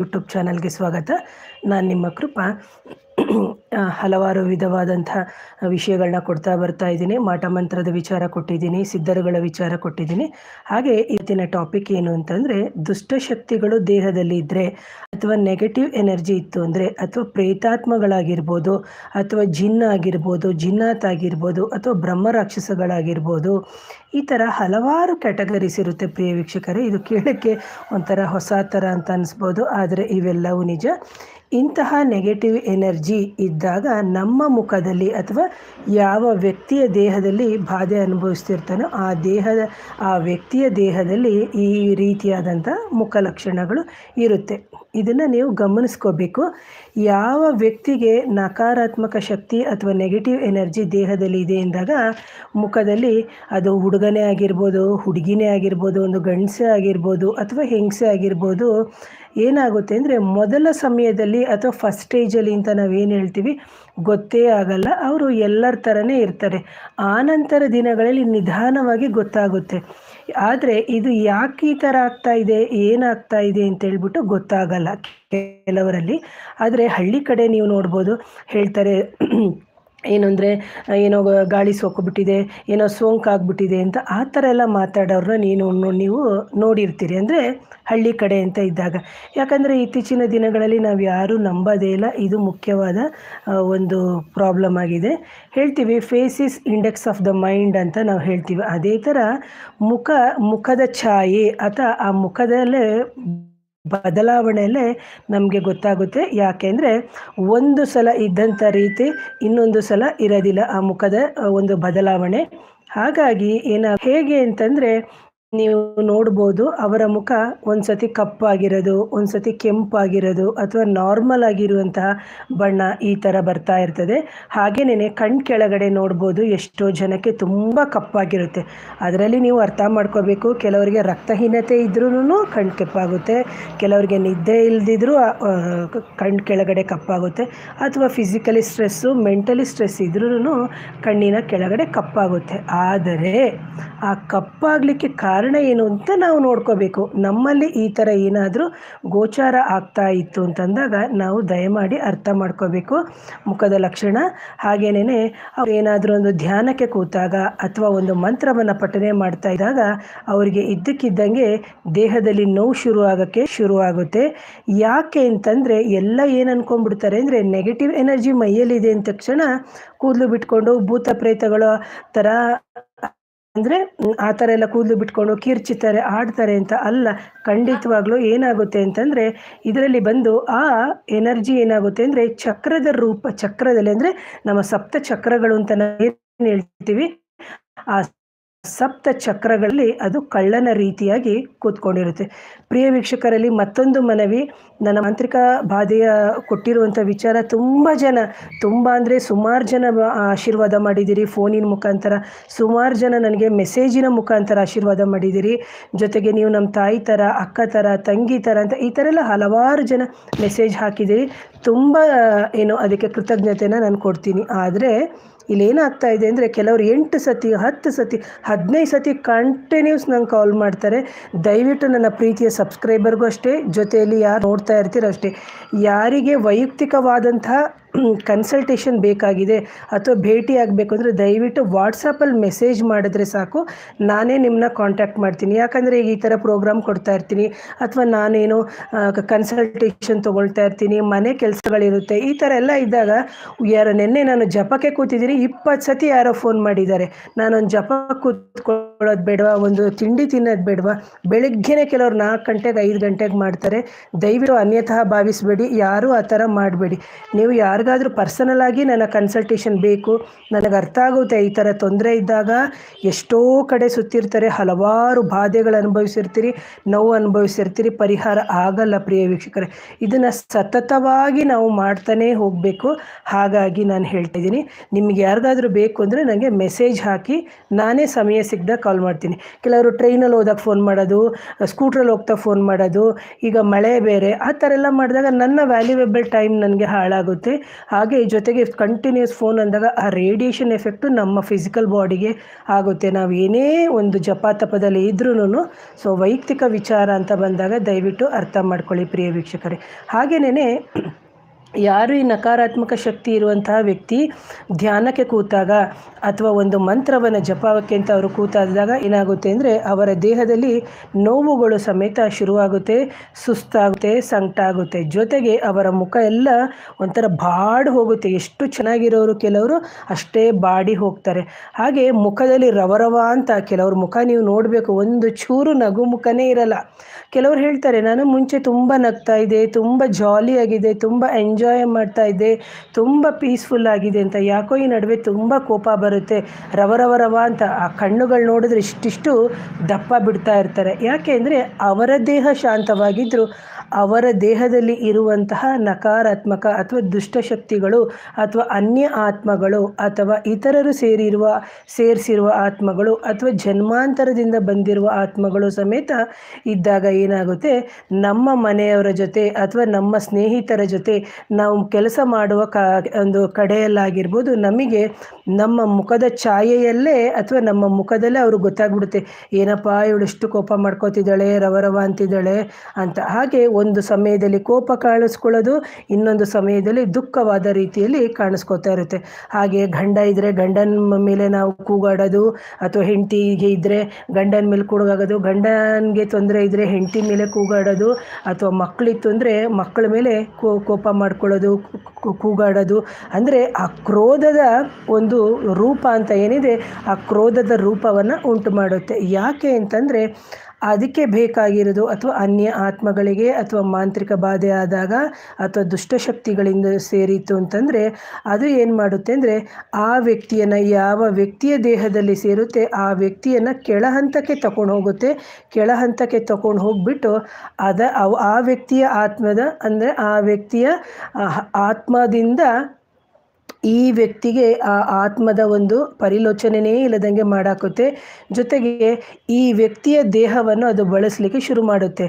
YouTube ಚಾನಲ್ಗೆ ಸ್ವಾಗತ. ನಾನು ನಿಮ್ಮ ಕೃಪಾ. ಹಲವಾರು ವಿಧವಾದಂಥ ವಿಷಯಗಳನ್ನ ಕೊಡ್ತಾ ಬರ್ತಾ ಇದ್ದೀನಿ. ಮಾಟಮಂತ್ರದ ವಿಚಾರ ಕೊಟ್ಟಿದ್ದೀನಿ, ಸಿದ್ಧರುಗಳ ವಿಚಾರ ಕೊಟ್ಟಿದ್ದೀನಿ. ಹಾಗೆ ಇವತ್ತಿನ ಟಾಪಿಕ್ ಏನು ಅಂತಂದರೆ, ದುಷ್ಟಶಕ್ತಿಗಳು ದೇಹದಲ್ಲಿ ಇದ್ದರೆ ಅಥವಾ ನೆಗೆಟಿವ್ ಎನರ್ಜಿ ಇತ್ತು ಅಂದರೆ, ಅಥವಾ ಪ್ರೇತಾತ್ಮಗಳಾಗಿರ್ಬೋದು, ಅಥವಾ ಜಿನ್ ಆಗಿರ್ಬೋದು, ಜಿನ್ನಾತ್ ಆಗಿರ್ಬೋದು, ಅಥವಾ ಬ್ರಹ್ಮ ರಾಕ್ಷಸಗಳಾಗಿರ್ಬೋದು, ಈ ಥರ ಹಲವಾರು ಕ್ಯಾಟಗರೀಸ್ ಇರುತ್ತೆ ಪ್ರಿಯ ವೀಕ್ಷಕರೇ. ಇದು ಕೇಳೋಕ್ಕೆ ಒಂಥರ ಹೊಸ ಥರ ಅಂತ ಅನಿಸ್ಬೋದು, ಆದರೆ ಇವೆಲ್ಲವೂ ನಿಜ. ಇಂತಹ ನೆಗೆಟಿವ್ ಎನರ್ಜಿ ಇದ್ದಾಗ ನಮ್ಮ ಮುಖದಲ್ಲಿ ಅಥವಾ ಯಾವ ವ್ಯಕ್ತಿಯ ದೇಹದಲ್ಲಿ ಬಾಧೆ ಅನುಭವಿಸ್ತಿರ್ತಾನೋ ಆ ವ್ಯಕ್ತಿಯ ದೇಹದಲ್ಲಿ ಈ ರೀತಿಯಾದಂಥ ಮುಖ ಲಕ್ಷಣಗಳು ಇರುತ್ತೆ. ಇದನ್ನು ನೀವು ಗಮನಿಸ್ಕೋಬೇಕು. ಯಾವ ವ್ಯಕ್ತಿಗೆ ನಕಾರಾತ್ಮಕ ಶಕ್ತಿ ಅಥವಾ ನೆಗೆಟಿವ್ ಎನರ್ಜಿ ದೇಹದಲ್ಲಿ ಇದೆ ಎಂದಾಗ ಮುಖದಲ್ಲಿ, ಅದು ಹುಡುಗನೇ ಆಗಿರ್ಬೋದು, ಹುಡುಗಿನೇ ಆಗಿರ್ಬೋದು, ಒಂದು ಗಂಡಸೇ ಆಗಿರ್ಬೋದು, ಅಥವಾ ಹೆಂಗಸೇ ಆಗಿರ್ಬೋದು, ಏನಾಗುತ್ತೆ ಅಂದರೆ ಮೊದಲ ಸಮಯದಲ್ಲಿ ಅಥವಾ ಫಸ್ಟ್ ಸ್ಟೇಜಲ್ಲಿ ಅಂತ ನಾವೇನು ಹೇಳ್ತೀವಿ ಗೊತ್ತೇ ಆಗಲ್ಲ. ಅವರು ಎಲ್ಲರ ಥರನೇ ಇರ್ತಾರೆ. ಆನಂತರ ದಿನಗಳಲ್ಲಿ ನಿಧಾನವಾಗಿ ಗೊತ್ತಾಗುತ್ತೆ. ಆದರೆ ಇದು ಯಾಕೆ ಈ ಥರ ಆಗ್ತಾ ಇದೆ, ಏನಾಗ್ತಾ ಇದೆ ಅಂತೇಳ್ಬಿಟ್ಟು ಗೊತ್ತಾಗಲ್ಲ ಕೆಲವರಲ್ಲಿ. ಆದರೆ ಹಳ್ಳಿ ಕಡೆ ನೀವು ನೋಡ್ಬೋದು, ಹೇಳ್ತಾರೆ ಏನು ಅಂದರೆ, ಏನೋ ಗಾಳಿ ಸೋಕಿಬಿಟ್ಟಿದೆ, ಏನೋ ಸೋಂಕಾಗ್ಬಿಟ್ಟಿದೆ ಅಂತ ಆ ಥರ ಎಲ್ಲ ಮಾತಾಡೋರನ್ನ ನೀವು ನೋಡಿರ್ತೀರಿ, ಅಂದರೆ ಹಳ್ಳಿ ಕಡೆ ಅಂತ ಇದ್ದಾಗ. ಯಾಕಂದರೆ ಇತ್ತೀಚಿನ ದಿನಗಳಲ್ಲಿ ನಾವು ಯಾರೂ ನಂಬೋದೇ ಇಲ್ಲ. ಇದು ಮುಖ್ಯವಾದ ಒಂದು ಪ್ರಾಬ್ಲಮ್ ಆಗಿದೆ. ಹೇಳ್ತೀವಿ face is index of the mind ಅಂತ ನಾವು ಹೇಳ್ತೀವಿ. ಅದೇ ಥರ ಮುಖದ ಛಾಯೆ ಅಥವಾ ಆ ಮುಖದಲ್ಲೇ ಬದಲಾವಣೆಯಲ್ಲೇ ನಮಗೆ ಗೊತ್ತಾಗುತ್ತೆ. ಯಾಕೆಂದರೆ ಒಂದು ಸಲ ಇದ್ದಂಥ ರೀತಿ ಇನ್ನೊಂದು ಸಲ ಇರೋದಿಲ್ಲ ಆ ಮುಖದ ಒಂದು ಬದಲಾವಣೆ. ಹಾಗಾಗಿ ಹೇಗೆ ಅಂತಂದರೆ, ನೀವು ನೋಡ್ಬೋದು ಅವರ ಮುಖ ಒಂದು ಸತಿ ಕಪ್ಪಾಗಿರೋದು, ಒಂದು ಸತಿ ಕೆಂಪಾಗಿರೋದು, ಅಥವಾ ನಾರ್ಮಲ್ ಆಗಿರುವಂತಹ ಬಣ್ಣ ಈ ಥರ ಬರ್ತಾ ಇರ್ತದೆ. ಹಾಗೆಯೇ ಕಣ್ಣು ಕೆಳಗಡೆ ನೋಡ್ಬೋದು, ಎಷ್ಟೋ ಜನಕ್ಕೆ ತುಂಬ ಕಪ್ಪಾಗಿರುತ್ತೆ. ಅದರಲ್ಲಿ ನೀವು ಅರ್ಥ ಮಾಡ್ಕೋಬೇಕು, ಕೆಲವರಿಗೆ ರಕ್ತಹೀನತೆ ಇದ್ರೂ ಕಣ್ಣು ಕೆಂಪಾಗುತ್ತೆ, ಕೆಲವರಿಗೆ ನಿದ್ದೆ ಇಲ್ಲದಿದ್ರೂ ಕಣ್ಣು ಕೆಳಗಡೆ ಕಪ್ಪಾಗುತ್ತೆ, ಅಥವಾ ಫಿಸಿಕಲಿ ಸ್ಟ್ರೆಸ್ಸು, ಮೆಂಟಲಿ ಸ್ಟ್ರೆಸ್ ಇದ್ರೂ ಕಣ್ಣಿನ ಕೆಳಗಡೆ ಕಪ್ಪಾಗುತ್ತೆ. ಆದರೆ ಆ ಕಪ್ಪಾಗಲಿಕ್ಕೆ ಕಾರಣ ಏನು ಅಂತ ನಾವು ನೋಡ್ಕೋಬೇಕು. ನಮ್ಮಲ್ಲಿ ಈ ಥರ ಏನಾದರೂ ಗೋಚಾರ ಆಗ್ತಾ ಇತ್ತು ಅಂತಂದಾಗ ನಾವು ದಯಮಾಡಿ ಅರ್ಥ ಮಾಡ್ಕೋಬೇಕು ಮುಖದ ಲಕ್ಷಣ. ಹಾಗೇನೇ ಅವ್ರು ಏನಾದರೂ ಒಂದು ಧ್ಯಾನಕ್ಕೆ ಕೂತಾಗ ಅಥವಾ ಒಂದು ಮಂತ್ರವನ್ನು ಪಠನೆ ಮಾಡ್ತಾ ಇದ್ದಾಗ ಅವರಿಗೆ ಇದ್ದಕ್ಕಿದ್ದಂಗೆ ದೇಹದಲ್ಲಿ ನೋವು ಶುರುವಾಗುತ್ತೆ. ಯಾಕೆ ಅಂತಂದರೆ, ಎಲ್ಲ ಏನು ಅಂದ್ಕೊಂಡ್ಬಿಡ್ತಾರೆ ಅಂದರೆ, ನೆಗೆಟಿವ್ ಎನರ್ಜಿ ಮೈಯಲ್ಲಿದೆ ಅಂದ ತಕ್ಷಣ ಕೂದಲು ಬಿಟ್ಕೊಂಡು ಭೂತ ಪ್ರೇತಗಳ ಥರ, ಅಂದರೆ ಆ ಥರ ಎಲ್ಲ ಕೂದಲು ಬಿಟ್ಕೊಂಡು ಕಿರ್ಚಿತಾರೆ, ಆಡ್ತಾರೆ ಅಂತ ಅಲ್ಲ. ಖಂಡಿತವಾಗ್ಲೂ ಏನಾಗುತ್ತೆ ಅಂತಂದರೆ, ಇದರಲ್ಲಿ ಬಂದು ಆ ಎನರ್ಜಿ ಏನಾಗುತ್ತೆ ಅಂದರೆ ಚಕ್ರದಲ್ಲಿ, ಅಂದರೆ ನಮ್ಮ ಸಪ್ತ ಚಕ್ರಗಳು ಅಂತ ನಾವು ಏನು ಹೇಳ್ತೀವಿ, ಆ ಸಪ್ತ ಚಕ್ರಗಳಲ್ಲಿ ಅದು ಕಳ್ಳನ ರೀತಿಯಾಗಿ ಕೂತ್ಕೊಂಡಿರುತ್ತೆ. ಪ್ರಿಯ ವೀಕ್ಷಕರಲ್ಲಿ ಮತ್ತೊಂದು ಮನವಿ, ನನ್ನ ಮಾಂತ್ರಿಕ ಬಾಧೆಯ ಕೊಟ್ಟಿರುವಂಥ ವಿಚಾರ ತುಂಬ ಅಂದರೆ ಸುಮಾರು ಜನ ಆಶೀರ್ವಾದ ಮಾಡಿದ್ದೀರಿ. ಫೋನಿನ ಮುಖಾಂತರ ಸುಮಾರು ಜನ ನನಗೆ ಮೆಸೇಜಿನ ಮುಖಾಂತರ ಆಶೀರ್ವಾದ ಮಾಡಿದ್ದೀರಿ. ಜೊತೆಗೆ ನೀವು ನಮ್ಮ ತಾಯಿ ಥರ, ಅಕ್ಕ ಥರ, ತಂಗಿ ಥರ ಅಂತ ಈ ಥರ ಎಲ್ಲ ಹಲವಾರು ಜನ ಮೆಸೇಜ್ ಹಾಕಿದ್ದೀರಿ. ತುಂಬ ಅದಕ್ಕೆ ಕೃತಜ್ಞತೆನ ನಾನು ಕೊಡ್ತೀನಿ. ಆದರೆ ಇಲ್ಲೇನಾಗ್ತಾ ಇದೆ ಅಂದರೆ, ಕೆಲವರು 8 ಸತಿ 10 ಸತಿ 15 ಸತಿ ಕಂಟಿನ್ಯೂಸ್ ನಂಗೆ ಕಾಲ್ ಮಾಡ್ತಾರೆ. ದಯವಿಟ್ಟು ನನ್ನ ಪ್ರೀತಿಯ ಸಬ್ಸ್ಕ್ರೈಬರ್ಗೂ ಅಷ್ಟೇ, ಜೊತೆಯಲ್ಲಿ ಯಾರು ನೋಡ್ತಾ ಇರ್ತೀರೋ ಅಷ್ಟೇ, ಯಾರಿಗೆ ವೈಯಕ್ತಿಕವಾದಂತಹ ಕನ್ಸಲ್ಟೇಷನ್ ಬೇಕಾಗಿದೆ ಅಥವಾ ಭೇಟಿ ಆಗಬೇಕು ಅಂದರೆ ದಯವಿಟ್ಟು ವಾಟ್ಸಪ್ಪಲ್ಲಿ ಮೆಸೇಜ್ ಮಾಡಿದ್ರೆ ಸಾಕು, ನಾನೇ ನಿಮ್ಮನ್ನ ಕಾಂಟ್ಯಾಕ್ಟ್ ಮಾಡ್ತೀನಿ. ಯಾಕಂದರೆ ಈಗ ಈ ಥರ ಪ್ರೋಗ್ರಾಮ್ ಕೊಡ್ತಾ ಇರ್ತೀನಿ, ಅಥವಾ ನಾನೇನು ಕನ್ಸಲ್ಟೇಷನ್ ತೊಗೊಳ್ತಾ ಇರ್ತೀನಿ, ಮನೆ ಕೆಲಸಗಳಿರುತ್ತೆ. ಈ ಥರ ಎಲ್ಲ ಇದ್ದಾಗ ನೆನ್ನೆ ನಾನು ಜಪಕ್ಕೆ ಕೂತಿದ್ದೀನಿ, 20 ಸತಿ ಯಾರೋ ಫೋನ್ ಮಾಡಿದ್ದಾರೆ. ನಾನೊಂದು ಜಪಕ್ಕೆ ಕೂತ್ಕೊಳ್ಳೋದು ಬೇಡವಾ, ಒಂದು ತಿಂಡಿ ತಿನ್ನೋದು ಬೇಡವಾ? ಬೆಳಗ್ಗೆನೇ ಕೆಲವ್ರು 4 ಗಂಟೆಗೆ 5 ಗಂಟೆಗೆ ಮಾಡ್ತಾರೆ. ದಯವಿಟ್ಟು ಅನ್ಯಥಾ ಭಾವಿಸಬೇಡಿ, ಯಾರೂ ಆ ಥರ ಮಾಡಬೇಡಿ. ನೀವು ಯಾರಿಗಾದರೂ ಪರ್ಸನಲ್ ಆಗಿ ನನ್ನ ಕನ್ಸಲ್ಟೇಷನ್ ಬೇಕು, ನನಗೆ ಅರ್ಥ ಆಗುತ್ತೆ ಈ ಥರ ತೊಂದರೆ ಇದ್ದಾಗ ಎಷ್ಟೋ ಕಡೆ ಸುತ್ತಿರ್ತಾರೆ, ಹಲವಾರು ಬಾಧೆಗಳು ಅನುಭವಿಸಿರ್ತೀರಿ, ನೋವು ಅನುಭವಿಸಿರ್ತೀರಿ, ಪರಿಹಾರ ಆಗಲ್ಲ ಪ್ರಿಯ ವೀಕ್ಷಕರೇ. ಇದನ್ನು ಸತತವಾಗಿ ನಾವು ಮಾಡ್ತಾನೇ ಹೋಗಬೇಕು. ಹಾಗಾಗಿ ನಾನು ಹೇಳ್ತಾ ಇದ್ದೀನಿ, ನಿಮಗೆ ಯಾರಿಗಾದರೂ ಬೇಕು ಅಂದರೆ ನನಗೆ ಮೆಸೇಜ್ ಹಾಕಿ, ನಾನೇ ಸಮಯ ಸಿಗ್ದಾಗ ಕಾಲ್ ಮಾಡ್ತೀನಿ. ಕೆಲವರು ಟ್ರೈನಲ್ಲಿ ಹೋದಾಗ ಫೋನ್ ಮಾಡೋದು, ಸ್ಕೂಟ್ರಲ್ಲಿ ಹೋಗ್ತಾ ಫೋನ್ ಮಾಡೋದು, ಈಗ ಮಳೆ ಬೇರೆ, ಆ ಥರ ಎಲ್ಲ ಮಾಡಿದಾಗ ನನ್ನ ವ್ಯಾಲ್ಯೂಯೇಬಲ್ ಟೈಮ್ ನನಗೆ ಹಾಳಾಗುತ್ತೆ. ಹಾಗೆ ಜೊತೆಗೆ ಕಂಟಿನ್ಯೂಸ್ ಫೋನ್ ಅಂದಾಗ ಆ ರೇಡಿಯೇಷನ್ ಎಫೆಕ್ಟು ನಮ್ಮ ಫಿಸಿಕಲ್ ಬಾಡಿಗೆ ಆಗುತ್ತೆ. ನಾವು ಏನೇ ಒಂದು ಜಪ ತಪದಲ್ಲಿ ಇದ್ರೂ ಸೊ ವೈಯಕ್ತಿಕ ವಿಚಾರ ಅಂತ ಬಂದಾಗ ದಯವಿಟ್ಟು ಅರ್ಥ ಮಾಡ್ಕೊಳ್ಳಿ ಪ್ರಿಯ ವೀಕ್ಷಕರೇ. ಹಾಗೆಯೇ ಯಾರು ಈ ನಕಾರಾತ್ಮಕ ಶಕ್ತಿ ಇರುವಂತಹ ವ್ಯಕ್ತಿ ಧ್ಯಾನಕ್ಕೆ ಕೂತಾಗ ಅಥವಾ ಒಂದು ಮಂತ್ರವನ್ನು ಜಪಕ್ಕೆ ಅಂತ ಅವರು ಕೂತಾದಾಗ ಏನಾಗುತ್ತೆ ಅಂದರೆ ಅವರ ದೇಹದಲ್ಲಿ ನೋವುಗಳು ಸಮೇತ ಶುರುವಾಗುತ್ತೆ, ಸುಸ್ತಾಗುತ್ತೆ, ಸಂಕಟ ಆಗುತ್ತೆ. ಜೊತೆಗೆ ಅವರ ಮುಖ ಎಲ್ಲ ಒಂಥರ ಬಾಡಿ ಹೋಗುತ್ತೆ. ಎಷ್ಟು ಚೆನ್ನಾಗಿರೋರು ಕೆಲವರು ಅಷ್ಟೇ ಬಾಡಿ ಹೋಗ್ತಾರೆ. ಹಾಗೆ ಮುಖದಲ್ಲಿ ರವರವ ಅಂತ ಕೆಲವ್ರ ಮುಖ ನೀವು ನೋಡಬೇಕು, ಒಂದು ಚೂರು ನಗು ಮುಖನೇ ಇರಲ್ಲ. ಕೆಲವರು ಹೇಳ್ತಾರೆ ನಾನು ಮುಂಚೆ ತುಂಬ ನಗ್ತಾ ಇದ್ದೆ, ತುಂಬ ಜಾಲಿಯಾಗಿದೆ, ತುಂಬ ಎಂಜಾಯ್ ಮಾಡ್ತಾ ಇದ್ದೆ, ತುಂಬ ಪೀಸ್ಫುಲ್ ಆಗಿದೆ ಅಂತ. ಯಾಕೋ ಈ ನಡುವೆ ತುಂಬ ಕೋಪ ಬರುತ್ತೆ, ರವ ಅಂತ ಆ ಕಣ್ಣುಗಳು ನೋಡಿದ್ರೆ ಇಷ್ಟಿಷ್ಟು ದಪ್ಪ ಬಿಡ್ತಾ ಇರ್ತಾರೆ. ಯಾಕೆ ಅಂದರೆ ಅವರ ದೇಹ ಶಾಂತವಾಗಿದ್ದರೂ ಅವರ ದೇಹದಲ್ಲಿ ಇರುವಂತಹ ನಕಾರಾತ್ಮಕ ಅಥವಾ ದುಷ್ಟಶಕ್ತಿಗಳು ಅಥವಾ ಅನ್ಯ ಆತ್ಮಗಳು ಅಥವಾ ಇತರರು ಸೇರಿಸಿರುವ ಆತ್ಮಗಳು ಅಥವಾ ಜನ್ಮಾಂತರದಿಂದ ಬಂದಿರುವ ಆತ್ಮಗಳು ಸಮೇತ ಇದ್ದಾಗ ಏನಾಗುತ್ತೆ, ನಮ್ಮ ಮನೆಯವರ ಜೊತೆ ಅಥವಾ ನಮ್ಮ ಸ್ನೇಹಿತರ ಜೊತೆ ನಾವು ಕೆಲಸ ಮಾಡುವ ಒಂದು ಕಡೆಯಲ್ಲಾಗಿರ್ಬೋದು, ನಮಗೆ ನಮ್ಮ ಮುಖದ ಛಾಯೆಯಲ್ಲೇ ಅಥವಾ ನಮ್ಮ ಮುಖದಲ್ಲೇ ಅವ್ರಿಗೆ ಗೊತ್ತಾಗ್ಬಿಡುತ್ತೆ, ಏನಪ್ಪ ಇವಳು ಇಷ್ಟು ಕೋಪ ಮಾಡ್ಕೋತಿದ್ದಾಳೆ, ರವ ಅಂತಿದ್ದಾಳೆ ಅಂತ. ಹಾಗೆ ಒಂದು ಸಮಯದಲ್ಲಿ ಕೋಪ ಕಾಣಿಸ್ಕೊಳ್ಳೋದು, ಇನ್ನೊಂದು ಸಮಯದಲ್ಲಿ ದುಃಖವಾದ ರೀತಿಯಲ್ಲಿ ಕಾಣಿಸ್ಕೊತಾ ಇರುತ್ತೆ. ಹಾಗೆ ಗಂಡ ಇದ್ದರೆ ಗಂಡನ ಮೇಲೆ ನಾವು ಕೂಗಾಡೋದು, ಅಥವಾ ಹೆಂಡತಿಗೆ ಇದ್ದರೆ ಗಂಡನ ಮೇಲೆ ಕೂಗಾಡೋದು, ಗಂಡನಿಗೆ ತೊಂದರೆ ಇದ್ದರೆ ಹೆಂಡತಿ ಮೇಲೆ ಕೂಗಾಡೋದು, ಅಥವಾ ಮಕ್ಕಳಿತ್ತು ಅಂದರೆ ಮಕ್ಕಳ ಮೇಲೆ ಕೋಪ ಮಾಡ್ಕೊಳ್ಳೋದು, ಕೂಗಾಡೋದು. ಅಂದರೆ ಆ ಕ್ರೋಧದ ಒಂದು ರೂಪ ಅಂತ ಏನಿದೆ, ಆ ಕ್ರೋಧದ ರೂಪವನ್ನು ಉಂಟು ಮಾಡುತ್ತೆ. ಯಾಕೆ ಅಂತಂದರೆ ಅದಕ್ಕೆ ಬೇಕಾಗಿರೋದು ಅಥವಾ ಅನ್ಯ ಆತ್ಮಗಳಿಗೆ ಅಥವಾ ಮಾಂತ್ರಿಕ ಬಾಧೆ ಆದಾಗ ಅಥವಾ ದುಷ್ಟಶಕ್ತಿಗಳಿಂದ ಸೇರಿತು ಅಂತಂದರೆ ಅದು ಏನು ಮಾಡುತ್ತೆ ಅಂದರೆ ಆ ವ್ಯಕ್ತಿಯನ್ನು, ಯಾವ ವ್ಯಕ್ತಿಯ ದೇಹದಲ್ಲಿ ಸೇರುತ್ತೆ ಆ ವ್ಯಕ್ತಿಯನ್ನು ಕೆಳಹಂತಕ್ಕೆ ತಗೊಂಡು ಹೋಗುತ್ತೆ. ಕೆಳಹಂತಕ್ಕೆ ತಗೊಂಡು ಹೋಗಿಬಿಟ್ಟು ಆ ವ್ಯಕ್ತಿಯ ಆತ್ಮದ ಅಂದರೆ ಆ ವ್ಯಕ್ತಿಯ ಆತ್ಮದಿಂದ ಈ ವ್ಯಕ್ತಿಗೆ ಆ ಆತ್ಮದ ಒಂದು ಪರಿಲೋಚನೆಯೇ ಇಲ್ಲದಂಗೆ ಮಾಡಾಕುತ್ತೆ. ಜೊತೆಗೆ ಈ ವ್ಯಕ್ತಿಯ ದೇಹವನ್ನು ಅದು ಬಳಸಲಿಕ್ಕೆ ಶುರು ಮಾಡುತ್ತೆ.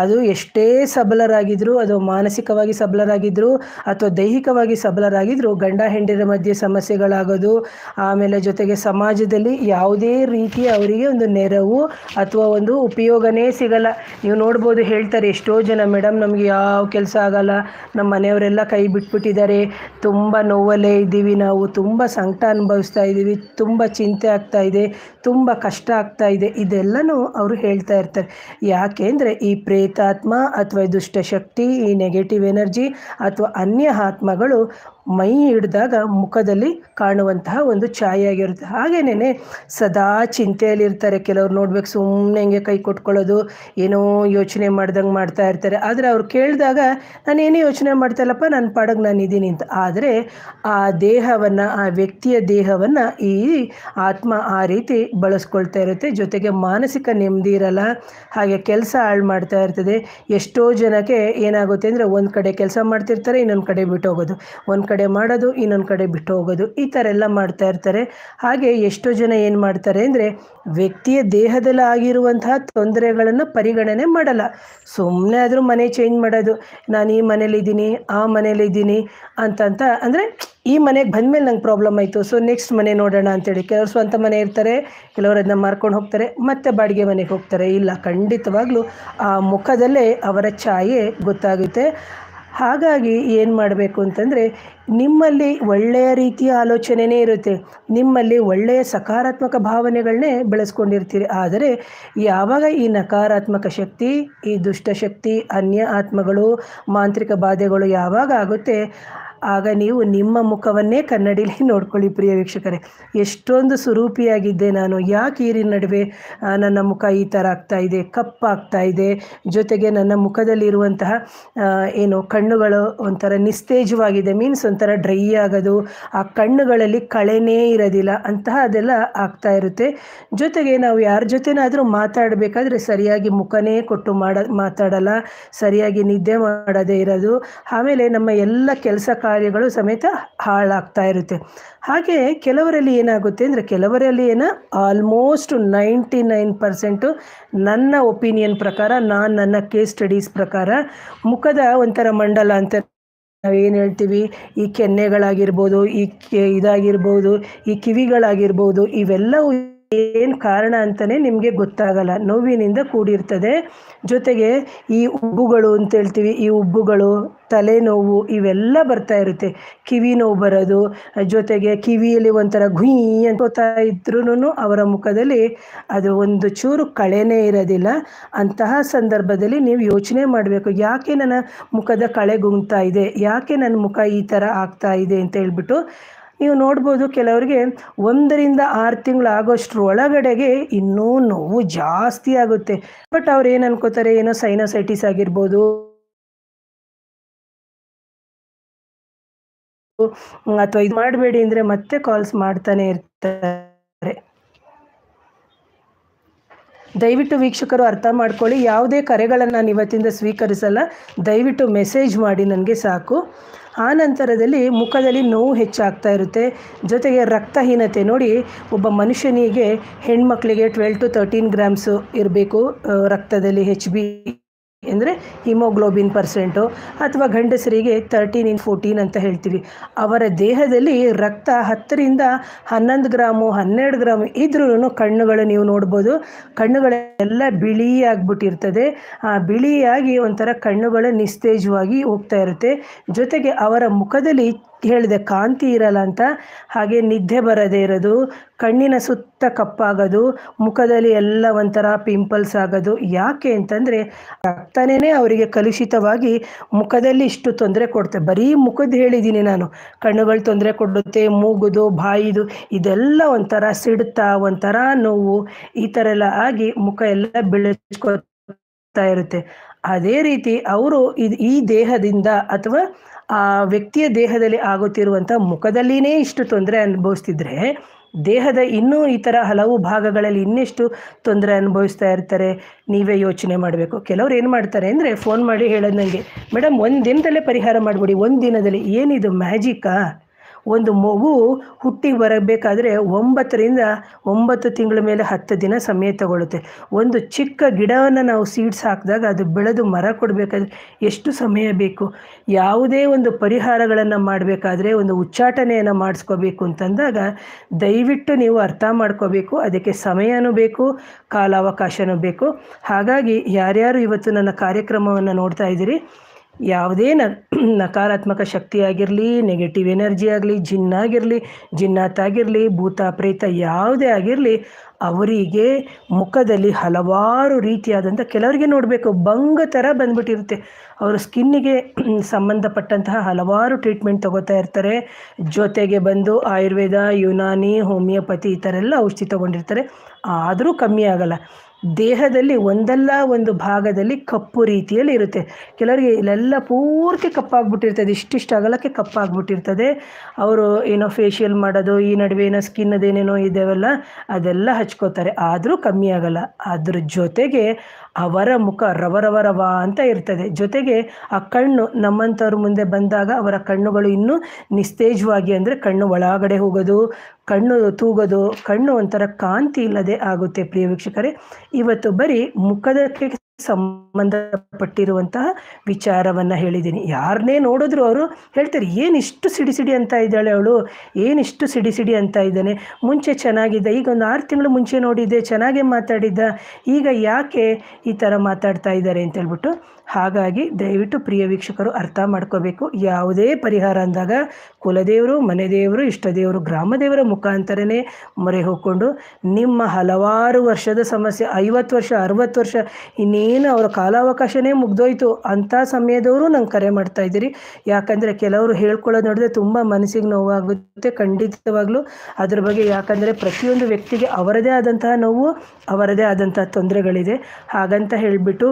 ಅದು ಎಷ್ಟೇ ಸಬಲರಾಗಿದ್ದರೂ, ಅದು ಮಾನಸಿಕವಾಗಿ ಸಬಲರಾಗಿದ್ದರೂ ಅಥವಾ ದೈಹಿಕವಾಗಿ ಸಬಲರಾಗಿದ್ದರೂ ಗಂಡ ಹೆಂಡರ ಮಧ್ಯೆ ಸಮಸ್ಯೆಗಳಾಗೋದು, ಆಮೇಲೆ ಜೊತೆಗೆ ಸಮಾಜದಲ್ಲಿ ಯಾವುದೇ ರೀತಿಯ ಅವರಿಗೆ ಒಂದು ನೆರವು ಅಥವಾ ಒಂದು ಉಪಯೋಗನೇ ಸಿಗಲ್ಲ. ನೀವು ನೋಡ್ಬೋದು, ಹೇಳ್ತಾರೆ ಎಷ್ಟೋ ಜನ, ಮೇಡಮ್ ನಮಗೆ ಯಾವ ಕೆಲಸ ಆಗಲ್ಲ, ನಮ್ಮ ಮನೆಯವರೆಲ್ಲ ಕೈ ಬಿಟ್ಬಿಟ್ಟಿದ್ದಾರೆ, ತುಂಬ ನೋವಲ್ಲೇ ಇದ್ದೀವಿ, ನಾವು ತುಂಬ ಸಂಕಟ ಅನುಭವಿಸ್ತಾ ಇದ್ದೀವಿ, ತುಂಬ ಚಿಂತೆ ಆಗ್ತಾ ಇದೆ, ತುಂಬ ಕಷ್ಟ ಆಗ್ತಾ ಇದೆ, ಇದೆಲ್ಲನೂ ಅವರು ಹೇಳ್ತಾ ಇರ್ತಾರೆ. ಯಾಕೆ ಅಂದರೆ ಈ ಪ್ರೇತಾತ್ಮ ಅಥವಾ ದುಷ್ಟಶಕ್ತಿ, ಈ ನೆಗೆಟಿವ್ ಎನರ್ಜಿ ಅಥವಾ ಅನ್ಯ ಆತ್ಮಗಳು ಮೈ ಹಿಡಿದಾಗ ಮುಖದಲ್ಲಿ ಕಾಣುವಂತಹ ಒಂದು ಛಾಯೆಯಾಗಿರುತ್ತೆ. ಹಾಗೇನೇ ಸದಾ ಚಿಂತೆಯಲ್ಲಿರ್ತಾರೆ. ಕೆಲವ್ರು ನೋಡ್ಬೇಕು, ಸುಮ್ಮನೆ ಹಿಂಗೆ ಕೈ ಕೊಟ್ಕೊಳ್ಳೋದು, ಏನೋ ಯೋಚನೆ ಮಾಡ್ದಂಗೆ ಮಾಡ್ತಾ ಇರ್ತಾರೆ. ಆದರೆ ಅವ್ರು ಕೇಳಿದಾಗ ನಾನೇನೇ ಯೋಚನೆ ಮಾಡ್ತಾ ಇಲ್ಲಪ್ಪ, ನನ್ನ ಪಾಡಿಗೆ ನಾನು ಇದ್ದೀನಿ ಅಂತ. ಆದರೆ ಆ ದೇಹವನ್ನು, ಆ ವ್ಯಕ್ತಿಯ ದೇಹವನ್ನು ಈ ಆತ್ಮ ಆ ರೀತಿ ಬಳಸ್ಕೊಳ್ತಾ ಇರುತ್ತೆ. ಜೊತೆಗೆ ಮಾನಸಿಕ ನೆಮ್ಮದಿ ಇರಲ್ಲ, ಹಾಗೆ ಕೆಲಸ ಹಾಳು ಮಾಡ್ತಾ ಇರ್ತದೆ. ಎಷ್ಟೋ ಜನಕ್ಕೆ ಏನಾಗುತ್ತೆ ಅಂದರೆ ಒಂದು ಕಡೆ ಕೆಲಸ ಮಾಡ್ತಿರ್ತಾರೆ, ಇನ್ನೊಂದು ಕಡೆ ಬಿಟ್ಟು ಹೋಗೋದು, ಒಂದು ಕಡೆ ಮಾಡೋದು, ಇನ್ನೊಂದು ಕಡೆ ಬಿಟ್ಟು ಹೋಗೋದು, ಈ ಥರ ಎಲ್ಲ ಮಾಡ್ತಾ ಇರ್ತಾರೆ. ಹಾಗೆ ಎಷ್ಟೋ ಜನ ಏನು ಮಾಡ್ತಾರೆ ಅಂದರೆ ವ್ಯಕ್ತಿಯ ದೇಹದಲ್ಲಿ ಆಗಿರುವಂತಹ ತೊಂದರೆಗಳನ್ನು ಪರಿಗಣನೆ ಮಾಡಲ್ಲ. ಸುಮ್ಮನೆ ಆದರೂ ಮನೆ ಚೇಂಜ್ ಮಾಡೋದು, ನಾನು ಈ ಮನೇಲಿದ್ದೀನಿ, ಆ ಮನೇಲಿದ್ದೀನಿ ಅಂತಂತ. ಅಂದರೆ ಈ ಮನೆಗೆ ಬಂದಮೇಲೆ ನಂಗೆ ಪ್ರಾಬ್ಲಮ್ ಆಯಿತು, ಸೊ ನೆಕ್ಸ್ಟ್ ಮನೆ ನೋಡೋಣ ಅಂತೇಳಿ ಕೆಲವರು ಸ್ವಂತ ಮನೆ ಇರ್ತಾರೆ, ಕೆಲವರು ಅದನ್ನ ಮಾರ್ಕೊಂಡು ಹೋಗ್ತಾರೆ, ಮತ್ತೆ ಬಾಡಿಗೆ ಮನೆಗೆ ಹೋಗ್ತಾರೆ. ಇಲ್ಲ, ಖಂಡಿತವಾಗ್ಲೂ ಆ ಮುಖದಲ್ಲೇ ಅವರ ಛಾಯೆ ಗೊತ್ತಾಗುತ್ತೆ. ಹಾಗಾಗಿ ಏನು ಮಾಡಬೇಕು ಅಂತಂದರೆ, ನಿಮ್ಮಲ್ಲಿ ಒಳ್ಳೆಯ ರೀತಿಯ ಆಲೋಚನೆಯೇ ಇರುತ್ತೆ, ನಿಮ್ಮಲ್ಲಿ ಒಳ್ಳೆಯ ಸಕಾರಾತ್ಮಕ ಭಾವನೆಗಳನ್ನೇ ಬೆಳೆಸ್ಕೊಂಡಿರ್ತೀರಿ. ಆದರೆ ಯಾವಾಗ ಈ ನಕಾರಾತ್ಮಕ ಶಕ್ತಿ, ಈ ದುಷ್ಟಶಕ್ತಿ, ಅನ್ಯ ಆತ್ಮಗಳು, ಮಾಂತ್ರಿಕ ಬಾಧೆಗಳು ಯಾವಾಗ ಆಗುತ್ತೆ, ಆಗ ನೀವು ನಿಮ್ಮ ಮುಖವನ್ನೇ ಕನ್ನಡಿಲಿ ನೋಡ್ಕೊಳ್ಳಿ ಪ್ರಿಯ ವೀಕ್ಷಕರೇ. ಎಷ್ಟೊಂದು ಸುರೂಪಿಯಾಗಿದ್ದೆ ನಾನು, ಯಾಕೆ ಈ ನಡುವೆ ನನ್ನ ಮುಖ ಈ ಥರ ಆಗ್ತಾ ಇದೆ, ಕಪ್ಪಾಗ್ತಾ ಇದೆ, ಜೊತೆಗೆ ನನ್ನ ಮುಖದಲ್ಲಿರುವಂತಹ ಕಣ್ಣುಗಳು ಒಂಥರ ನಿಸ್ತೇಜವಾಗಿದೆ, ಮೀನ್ಸ್ ಒಂಥರ ಡ್ರೈ ಆಗೋದು, ಆ ಕಣ್ಣುಗಳಲ್ಲಿ ಕಳೆನೇ ಇರೋದಿಲ್ಲ ಅಂತಹ ಅದೆಲ್ಲ ಆಗ್ತಾ ಇರುತ್ತೆ. ಜೊತೆಗೆ ನಾವು ಯಾರ ಜೊತೆನಾದರೂ ಮಾತಾಡಬೇಕಾದ್ರೆ ಸರಿಯಾಗಿ ಮುಖನೇ ಕೊಟ್ಟು ಮಾತಾಡಲ್ಲ, ಸರಿಯಾಗಿ ನಿದ್ದೆ ಮಾಡದೇ ಇರೋದು, ಆಮೇಲೆ ನಮ್ಮ ಎಲ್ಲ ಕೆಲಸ ಕಾರ್ಯಗಳು ಸಮೇತ ಹಾಳಾಗ್ತಾ ಇರುತ್ತೆ. ಹಾಗೆ ಕೆಲವರಲ್ಲಿ ಏನಾಗುತ್ತೆ ಅಂದರೆ, ಕೆಲವರಲ್ಲಿ ಆಲ್ಮೋಸ್ಟ್ 99% ನನ್ನ ಒಪಿನಿಯನ್ ಪ್ರಕಾರ, ನನ್ನ ಕೇಸ್ ಸ್ಟಡೀಸ್ ಪ್ರಕಾರ ಮುಖದ ಒಂಥರ ಮಂಡಲ ಅಂತ ನಾವೇನು ಹೇಳ್ತೀವಿ, ಈ ಕೆನ್ನೆಗಳಾಗಿರ್ಬೋದು, ಇದಾಗಿರ್ಬೋದು, ಈ ಕಿವಿಗಳಾಗಿರ್ಬೋದು, ಇವೆಲ್ಲವೂ ಏನು ಕಾರಣ ಅಂತಲೇ ನಿಮಗೆ ಗೊತ್ತಾಗಲ್ಲ. ನೋವಿನಿಂದ ಕೂಡಿರ್ತದೆ. ಜೊತೆಗೆ ಈ ಉಬ್ಬುಗಳು ಅಂತ ಹೇಳ್ತೀವಿ, ಈ ಉಬ್ಬುಗಳು, ತಲೆನೋವು ಇವೆಲ್ಲ ಬರ್ತಾ ಇರುತ್ತೆ. ಕಿವಿ ನೋವು ಬರೋದು, ಜೊತೆಗೆ ಕಿವಿಯಲ್ಲಿ ಒಂಥರ ಗುಯ್ ಅನ್ಕೋತಾ ಇದ್ರೂ ಅವರ ಮುಖದಲ್ಲಿ ಅದು ಒಂದು ಚೂರು ಕಳೆನೇ ಇರೋದಿಲ್ಲ. ಅಂತಹ ಸಂದರ್ಭದಲ್ಲಿ ನೀವು ಯೋಚನೆ ಮಾಡಬೇಕು, ಯಾಕೆ ನನ್ನ ಮುಖದ ಕಳೆ ಗುಂಗ್ತಾ ಇದೆ, ಯಾಕೆ ನನ್ನ ಮುಖ ಈ ಥರ ಆಗ್ತಾ ಇದೆ ಅಂತ ಹೇಳ್ಬಿಟ್ಟು. ನೀವು ನೋಡ್ಬೋದು, ಕೆಲವರಿಗೆ 1 6 ತಿಂಗಳು ಆಗೋಷ್ಟ್ರ ಒಳಗಡೆಗೆ ಇನ್ನೂ ನೋವು ಜಾಸ್ತಿ ಆಗುತ್ತೆ. ಬಟ್ ಅವ್ರು ಏನು ಅನ್ಕೋತಾರೆ, ಏನೋ ಸೈನಸೈಟಿಸ್ ಆಗಿರ್ಬೋದು ಅಥವಾ ಇದು ಮಾಡಬೇಡಿ ಅಂದರೆ ಮತ್ತೆ ಕಾಲ್ಸ್ ಮಾಡ್ತಾನೆ ಇರ್ತಾರೆ. ದಯವಿಟ್ಟು ವೀಕ್ಷಕರು ಅರ್ಥ ಮಾಡ್ಕೊಳ್ಳಿ, ಯಾವುದೇ ಕರೆಗಳನ್ನು ನಾನು ಇವತ್ತಿಂದ ಸ್ವೀಕರಿಸಲ್ಲ. ದಯವಿಟ್ಟು ಮೆಸೇಜ್ ಮಾಡಿ ನನಗೆ ಸಾಕು. ಆ ನಂತರದಲ್ಲಿ ಮುಖದಲ್ಲಿ ನೋವು ಹೆಚ್ಚಾಗ್ತಾ ಇರುತ್ತೆ. ಜೊತೆಗೆ ರಕ್ತಹೀನತೆ ನೋಡಿ, ಒಬ್ಬ ಮನುಷ್ಯನಿಗೆ ಹೆಣ್ಮಕ್ಳಿಗೆ 12 to 13 ಗ್ರಾಮ್ಸು ಇರಬೇಕು ರಕ್ತದಲ್ಲಿ HB ಅಂದರೆ ಹಿಮೋಗ್ಲೋಬಿನ್ ಪರ್ಸೆಂಟು, ಅಥವಾ ಗಂಡಸರಿಗೆ 13/14 ಅಂತ ಹೇಳ್ತೀವಿ. ಅವರ ದೇಹದಲ್ಲಿ ರಕ್ತ 10ರಿಂದ 11 ಗ್ರಾಮು 12 ಗ್ರಾಮು ಇದ್ರೂ ಕಣ್ಣುಗಳು ನೀವು ನೋಡ್ಬೋದು, ಕಣ್ಣುಗಳೆಲ್ಲ ಬಿಳಿಯಾಗ್ಬಿಟ್ಟಿರ್ತದೆ. ಆ ಬಿಳಿಯಾಗಿ ಒಂಥರ ಕಣ್ಣುಗಳು ನಿಸ್ತೇಜವಾಗಿ ಹೋಗ್ತಾ ಇರುತ್ತೆ. ಜೊತೆಗೆ ಅವರ ಮುಖದಲ್ಲಿ ಹೇಳಿದೆ ಕಾಂತಿ ಇರಲ್ಲ ಅಂತ, ಹಾಗೆ ನಿದ್ದೆ ಬರದೇ ಇರೋದು, ಕಣ್ಣಿನ ಸುತ್ತ ಕಪ್ಪಾಗೋದು, ಮುಖದಲ್ಲಿ ಎಲ್ಲ ಒಂಥರ ಪಿಂಪಲ್ಸ್ ಆಗೋದು. ಯಾಕೆ ಅಂತಂದರೆ ರಕ್ತನೇ ಅವರಿಗೆ ಕಲುಷಿತವಾಗಿ ಮುಖದಲ್ಲಿ ಇಷ್ಟು ತೊಂದರೆ ಕೊಡುತ್ತೆ. ಬರೀ ಮುಖದ್ದು ಹೇಳಿದ್ದೀನಿ ನಾನು, ಕಣ್ಣುಗಳು ತೊಂದರೆ ಕೊಡುತ್ತೆ, ಮೂಗುದು, ಬಾಯಿದು, ಇದೆಲ್ಲ ಒಂಥರ ಸಿಡ್ತ, ಒಂಥರ ನೋವು, ಈ ಥರ ಎಲ್ಲ ಆಗಿ ಮುಖ ಎಲ್ಲ ಬೆಳೆಸ್ಕೊತಾ ಇರುತ್ತೆ. ಅದೇ ರೀತಿ ಅವರು ಈ ದೇಹದಿಂದ ಅಥವಾ ಆ ವ್ಯಕ್ತಿಯ ದೇಹದಲ್ಲಿ ಆಗುತ್ತಿರುವಂಥ ಮುಖದಲ್ಲಿನೇ ಇಷ್ಟು ತೊಂದರೆ ಅನುಭವಿಸ್ತಿದ್ರೆ ದೇಹದ ಇನ್ನೂ ಈ ಥರ ಹಲವು ಭಾಗಗಳಲ್ಲಿ ಇನ್ನೆಷ್ಟು ತೊಂದರೆ ಅನುಭವಿಸ್ತಾ ಇರ್ತಾರೆ, ನೀವೇ ಯೋಚನೆ ಮಾಡಬೇಕು. ಕೆಲವ್ರು ಏನು ಮಾಡ್ತಾರೆ ಅಂದರೆ ಫೋನ್ ಮಾಡಿ ಹೇಳೋದು ನನಗೆ, ಮೇಡಮ್ 1 ದಿನದಲ್ಲೇ ಪರಿಹಾರ ಮಾಡಿಬಿಡಿ, 1 ದಿನದಲ್ಲಿ. ಏನಿದು ಮ್ಯಾಜಿಕ್ಕಾ? ಒಂದು ಮಗು ಹುಟ್ಟಿ ಬರಬೇಕಾದ್ರೆ 9 ತಿಂಗಳ ಮೇಲೆ 10 ದಿನ ಸಮಯ ತಗೊಳ್ಳುತ್ತೆ. ಒಂದು ಚಿಕ್ಕ ಗಿಡವನ್ನು ನಾವು ಸೀಡ್ಸ್ ಹಾಕಿದಾಗ ಅದು ಬೆಳೆದು ಮರ ಕೊಡಬೇಕಾದ್ರೆ ಎಷ್ಟು ಸಮಯ ಬೇಕು? ಯಾವುದೇ ಒಂದು ಪರಿಹಾರಗಳನ್ನು ಮಾಡಬೇಕಾದ್ರೆ, ಒಂದು ಉಚ್ಚಾಟನೆಯನ್ನು ಮಾಡಿಸ್ಕೋಬೇಕು ಅಂತಂದಾಗ ದಯವಿಟ್ಟು ನೀವು ಅರ್ಥ ಮಾಡ್ಕೋಬೇಕು. ಅದಕ್ಕೆ ಸಮಯನೂ ಬೇಕು, ಕಾಲಾವಕಾಶನೂ ಬೇಕು. ಹಾಗಾಗಿ ಯಾರ್ಯಾರು ಇವತ್ತು ನನ್ನ ಕಾರ್ಯಕ್ರಮವನ್ನು ನೋಡ್ತಾ ಇದ್ದೀರಿ, ಯಾವುದೇ ನಕಾರಾತ್ಮಕ ಶಕ್ತಿ ಆಗಿರಲಿ, ನೆಗೆಟಿವ್ ಎನರ್ಜಿ ಆಗಲಿ, ಜಿನ್ನಾಗಿರಲಿ, ಜಿನ್ನಾತಾಗಿರಲಿ, ಭೂತ ಪ್ರೇತ ಯಾವುದೇ ಆಗಿರಲಿ, ಅವರಿಗೆ ಮುಖದಲ್ಲಿ ಹಲವಾರು ರೀತಿಯಾದಂಥ, ಕೆಲವರಿಗೆ ನೋಡಬೇಕು ಬಂಗ ಥರ ಬಂದ್ಬಿಟ್ಟಿರುತ್ತೆ. ಅವರು ಸ್ಕಿನ್ನಿಗೆ ಸಂಬಂಧಪಟ್ಟಂತಹ ಹಲವಾರು ಟ್ರೀಟ್ಮೆಂಟ್ ತಗೋತಾ ಇರ್ತಾರೆ. ಜೊತೆಗೆ ಬಂದು ಆಯುರ್ವೇದ, ಯುನಾನಿ, ಹೋಮಿಯೋಪತಿ ಈ ಥರ ಎಲ್ಲ ಔಷಧಿ ತೊಗೊಂಡಿರ್ತಾರೆ, ಆದರೂ ಕಮ್ಮಿ ಆಗಲ್ಲ. ದೇಹದಲ್ಲಿ ಒಂದಲ್ಲ ಒಂದು ಭಾಗದಲ್ಲಿ ಕಪ್ಪು ರೀತಿಯಲ್ಲಿ ಇರುತ್ತೆ. ಕೆಲವರಿಗೆ ಇಲ್ಲೆಲ್ಲ ಪೂರ್ತಿ ಕಪ್ಪಾಗ್ಬಿಟ್ಟಿರ್ತದೆ, ಇಷ್ಟಿಷ್ಟು ಅಗಲಕ್ಕೆ ಕಪ್ಪಾಗ್ಬಿಟ್ಟಿರ್ತದೆ. ಅವರು ಏನೋ ಫೇಶಿಯಲ್ ಮಾಡೋದು, ಈ ನಡುವೆ ಏನೋ ಸ್ಕಿನ್ನದೇನೇನೋ ಇದಾವಲ್ಲ ಅದೆಲ್ಲ ಹಚ್ಕೋತಾರೆ, ಆದರೂ ಕಮ್ಮಿ ಆಗಲ್ಲ. ಅದ್ರ ಜೊತೆಗೆ ಅವರ ಮುಖ ರವ ಅಂತ ಇರ್ತದೆ. ಜೊತೆಗೆ ಆ ಕಣ್ಣು ನಮ್ಮಂಥವ್ರ ಮುಂದೆ ಬಂದಾಗ ಅವರ ಕಣ್ಣುಗಳು ಇನ್ನೂ ನಿಸ್ತೇಜವಾಗಿ, ಅಂದರೆ ಕಣ್ಣು ಒಳಗಡೆ ಹೋಗೋದು, ಕಣ್ಣು ತೂಗೋದು, ಕಣ್ಣು ಒಂಥರ ಕಾಂತಿ ಇಲ್ಲದೆ ಆಗುತ್ತೆ. ಪ್ರಿಯ ವೀಕ್ಷಕರೇ, ಇವತ್ತು ಬರೀ ಮುಖದಕ್ಕೆ ಸಂಬಂಧಪಟ್ಟಿರುವಂತಹ ವಿಚಾರವನ್ನು ಹೇಳಿದ್ದೀನಿ. ಯಾರನ್ನೇ ನೋಡಿದ್ರು ಅವರು ಹೇಳ್ತಾರೆ, ಏನಿಷ್ಟು ಸಿಡಿ ಅಂತ ಇದ್ದಾಳೆ ಅವಳು, ಏನಿಷ್ಟು ಸಿಡಿ ಅಂತ ಇದ್ದಾನೆ, ಮುಂಚೆ ಚೆನ್ನಾಗಿದ್ದ, ಈಗ ಒಂದು 6 ತಿಂಗಳು ಮುಂಚೆ ನೋಡಿದ್ದೆ ಚೆನ್ನಾಗೇ ಮಾತಾಡಿದ್ದ, ಈಗ ಯಾಕೆ ಈ ಥರ ಮಾತಾಡ್ತಾ ಇದ್ದಾರೆ ಅಂತೇಳ್ಬಿಟ್ಟು. ಹಾಗಾಗಿ ದಯವಿಟ್ಟು ಪ್ರಿಯ ವೀಕ್ಷಕರು ಅರ್ಥ ಮಾಡ್ಕೋಬೇಕು. ಯಾವುದೇ ಪರಿಹಾರ ಅಂದಾಗ ಕುಲದೇವರು, ಮನೆದೇವರು, ಇಷ್ಟದೇವರು, ಗ್ರಾಮದೇವರ ಮುಖಾಂತರನೇ ಮೊರೆ ಹೋಗ್ಕೊಂಡು ನಿಮ್ಮ ಹಲವಾರು ವರ್ಷದ ಸಮಸ್ಯೆ, 50 ವರ್ಷ 60 ವರ್ಷ ಇನ್ನೇನು ಅವರ ಕಾಲಾವಕಾಶನೇ ಮುಗ್ದೋಯ್ತು ಅಂಥ ಸಮಯದವರು ನಂಗೆ ಕರೆ ಮಾಡ್ತಾ ಇದ್ದೀರಿ. ಯಾಕಂದರೆ ಕೆಲವರು ಹೇಳ್ಕೊಳ್ಳೋದು ನೋಡಿದ್ರೆ ತುಂಬ ಮನಸ್ಸಿಗೆ ನೋವಾಗುತ್ತೆ, ಖಂಡಿತವಾಗ್ಲೂ ಅದ್ರ ಬಗ್ಗೆ. ಯಾಕಂದರೆ ಪ್ರತಿಯೊಂದು ವ್ಯಕ್ತಿಗೆ ಅವರದೇ ಆದಂತಹ ನೋವು, ಅವರದೇ ಆದಂತಹ ತೊಂದರೆಗಳಿದೆ. ಹಾಗಂತ ಹೇಳಿಬಿಟ್ಟು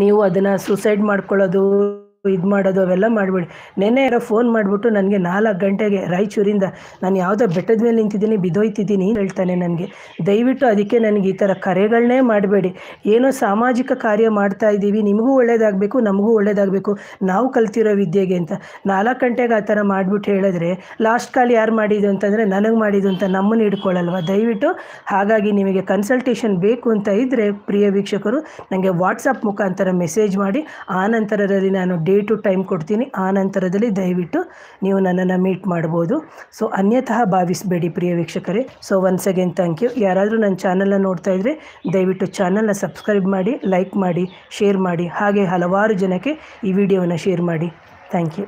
ನೀವು ಅದನ್ನು ಸೂಸೈಡ್ ಮಾಡ್ಕೊಳ್ಳೋದು, ಇದು ಮಾಡೋದು ಅವೆಲ್ಲ ಮಾಡಬೇಡಿ. ನೆನ್ನೆ ಯಾರೋ ಫೋನ್ ಮಾಡಿಬಿಟ್ಟು ನನಗೆ 4 ಗಂಟೆಗೆ ರಾಯಚೂರಿಂದ, ನಾನು ಯಾವುದೋ ಬೆಟ್ಟದ ಮೇಲೆ ನಿಂತಿದ್ದೀನಿ, ಬಿದ್ದೋಯ್ತಿದ್ದೀನಿ ಹೇಳ್ತಾನೆ ನನಗೆ. ದಯವಿಟ್ಟು ಅದಕ್ಕೆ ನನಗೆ ಈ ಥರ ಕರೆಗಳನ್ನೇ ಮಾಡಬೇಡಿ. ಏನೋ ಸಾಮಾಜಿಕ ಕಾರ್ಯ ಮಾಡ್ತಾ ಇದ್ದೀವಿ, ನಿಮಗೂ ಒಳ್ಳೇದಾಗಬೇಕು, ನಮಗೂ ಒಳ್ಳೇದಾಗಬೇಕು, ನಾವು ಕಲ್ತಿರೋ ವಿದ್ಯೆಗೆ ಅಂತ 4 ಗಂಟೆಗೆ ಆ ಥರ ಮಾಡಿಬಿಟ್ಟು ಹೇಳಿದ್ರೆ ಲಾಸ್ಟ್ ಕಾಲ್ ಯಾರು ಮಾಡಿದ್ದು ಅಂತಂದರೆ ನನಗೆ ಮಾಡಿದ್ದು ಅಂತ ನಮ್ಮನ್ನು ಹಿಡ್ಕೊಳ್ಳಲ್ವ. ದಯವಿಟ್ಟು ಹಾಗಾಗಿ ನಿಮಗೆ ಕನ್ಸಲ್ಟೇಷನ್ ಬೇಕು ಅಂತ ಇದ್ದರೆ ಪ್ರಿಯ ವೀಕ್ಷಕರು ನನಗೆ ವಾಟ್ಸಪ್ ಮುಖಾಂತರ ಮೆಸೇಜ್ ಮಾಡಿ, ಆ ನಂತರದಲ್ಲಿ ನಾನು ಡೇಟು ಟೈಮ್ ಕೊಡ್ತೀನಿ. ಆ ನಂತರದಲ್ಲಿ ದಯವಿಟ್ಟು ನೀವು ನನ್ನನ್ನು ಮೀಟ್ ಮಾಡ್ಬೋದು. ಸೊ ಅನ್ಯತಃ ಭಾವಿಸಬೇಡಿ ಪ್ರಿಯ ವೀಕ್ಷಕರೇ. So once again thank you. ಯಾರಾದರೂ ನನ್ನ ಚಾನಲ್ನ ನೋಡ್ತಾ ಇದ್ದರೆ ದಯವಿಟ್ಟು ಚಾನಲ್ನ ಸಬ್ಸ್ಕ್ರೈಬ್ ಮಾಡಿ, ಲೈಕ್ ಮಾಡಿ, ಶೇರ್ ಮಾಡಿ, ಹಾಗೆ ಹಲವಾರು ಜನಕ್ಕೆ ಈ ವಿಡಿಯೋವನ್ನು ಶೇರ್ ಮಾಡಿ. Thank you.